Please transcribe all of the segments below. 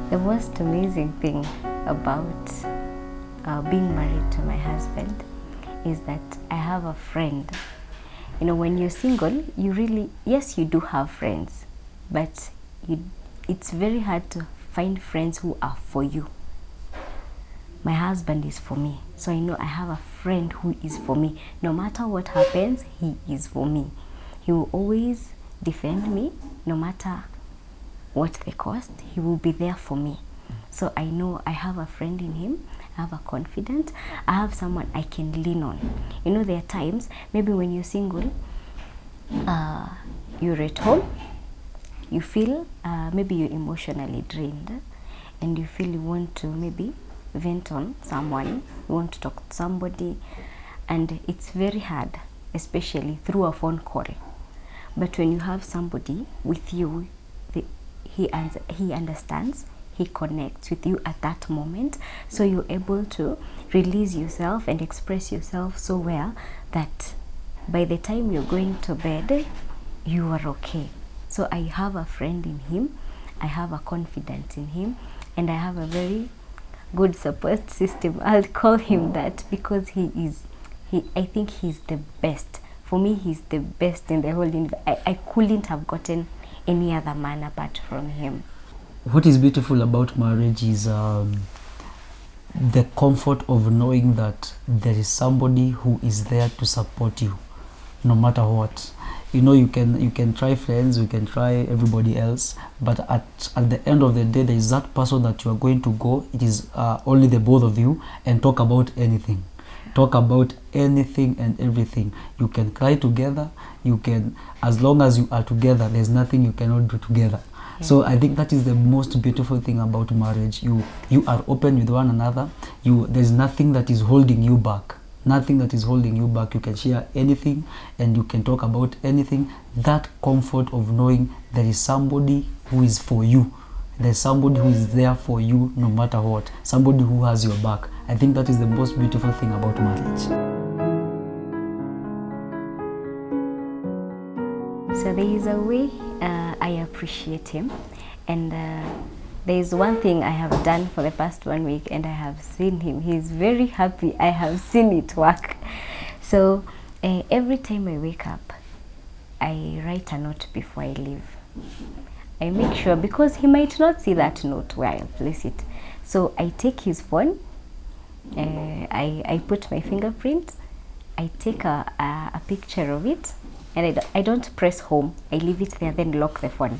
The most amazing thing about being married to my husband is that I have a friend. You know, when you're single, you really, yes, you do have friends, but it's very hard to find friends who are for you. My husband is for me, so I know I have a friend who is for me. No matter what happens, he is for me. He will always defend me, no matter what the cost. He will be there for me. So I know I have a friend in him. I have a confidence. I have someone I can lean on. You know, there are times, maybe when you're single, you're at home, you feel maybe you're emotionally drained, and you feel you want to maybe vent on someone, you want to talk to somebody, and it's very hard, especially through a phone call. But when you have somebody with you, he understands, he connects with you at that moment, so you're able to release yourself and express yourself so well that by the time you're going to bed, you are okay. So I have a friend in him, I have a confidence in him, and I have a very good support system. I'll call him that, because I think he's the best. For me, he's the best in the whole universe. I couldn't have gotten any other man apart from him. What is beautiful about marriage is the comfort of knowing that there is somebody who is there to support you, no matter what. You know, you can try friends, you can try everybody else, but at the end of the day, there is that person that you are going to go. It is only the both of you, and talk about anything. Talk about anything and everything. You can cry together. You can, as long as you are together, there's nothing you cannot do together. Yeah. So I think that is the most beautiful thing about marriage. You are open with one another. There's nothing that is holding you back. Nothing that is holding you back. You can share anything and you can talk about anything. That comfort of knowing there is somebody who is for you. There's somebody who is there for you no matter what. Somebody who has your back. I think that is the most beautiful thing about marriage. So there is a way I appreciate him, and there is one thing I have done for the past 1 week, and I have seen him. He's very happy. I have seen it work. So every time I wake up, I write a note before I leave. I make sure, because he might not see that note where I place it. So I take his phone, I put my fingerprint, I take a picture of it, and I don't press home. I leave it there, then lock the phone.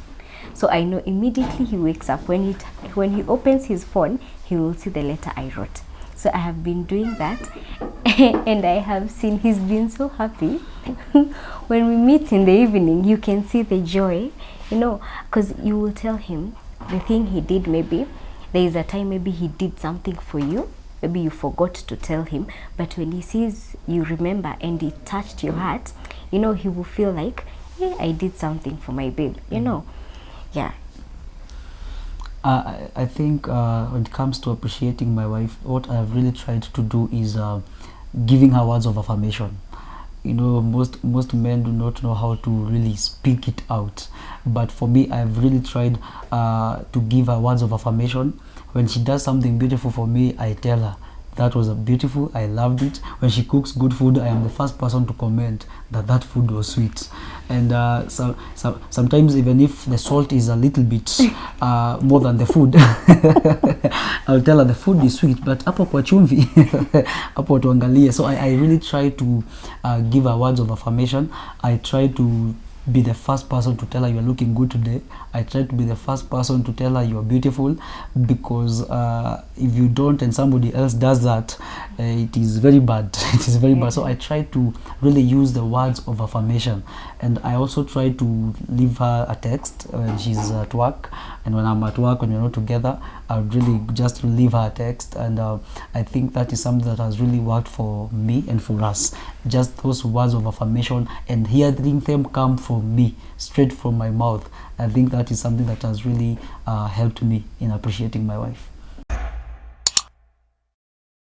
So I know immediately he wakes up, when he opens his phone, he will see the letter I wrote. So I have been doing that, and I have seen he's been so happy. When we meet in the evening, you can see the joy, you know, because you will tell him the thing he did. Maybe there is a time maybe he did something for you, maybe you forgot to tell him, but when he sees you remember and it touched your heart, you know, he will feel like, hey, I did something for my babe, you know. Yeah. I think when it comes to appreciating my wife, what I've really tried to do is giving her words of affirmation. You know, most men do not know how to really speak it out, but for me, I've really tried to give her words of affirmation. When she does something beautiful for me, I tell her, that was beautiful, I loved it. When she cooks good food, I am the first person to comment that food was sweet. And sometimes even if the salt is a little bit more than the food, I'll tell her the food is sweet, but hapo kwa chumvi, hapo tuangalie. So I really try to give her words of affirmation. I try to be the first person to tell her you are looking good today. I try to be the first person to tell her you are beautiful, because if you don't and somebody else does that, it is very bad. It is very bad. So I try to really use the words of affirmation, and I also try to leave her a text when she's at work, and when I'm at work, when we're not together, I would really just leave her a text. And I think that is something that has really worked for me and for us. Just those words of affirmation and hearing them come from me, straight from my mouth. I think that is something that has really helped me in appreciating my wife.